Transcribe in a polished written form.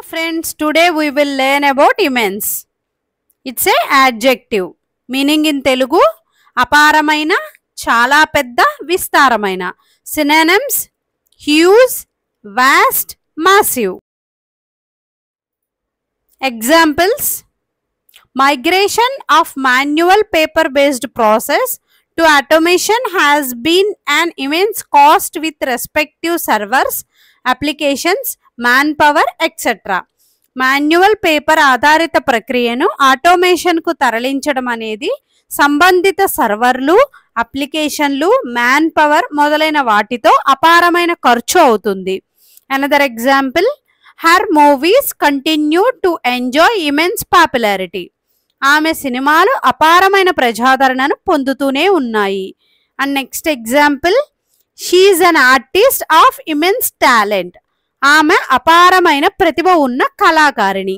Hello friends, today we will learn about immense. It's a adjective meaning in Telugu aparamaina, chala pedda, vistaramaina. Synonyms: huge, vast, massive. Examples: migration of manual paper based process to automation has been an immense cost with respective servers, applications, manpower, etc. Manual paper ఆధారిత ప్రక్రియను ఆటోమేషన్కు తరలించడం అనేది సంబంధిత సర్వర్లు, అప్లికేషన్లు, man power మొదలైన వాటితో అపారమైన ఖర్చు అవుతుంది. Another example: her movies continue to enjoy immense popularity. ఆమె సినిమాలు అపారమైన ప్రజాదరణను పొందుతూనే ఉన్నాయి. And next example: she is an artist of immense talent. ఆమె అపారమైన ప్రతిభ ఉన్న కళాకారిణి.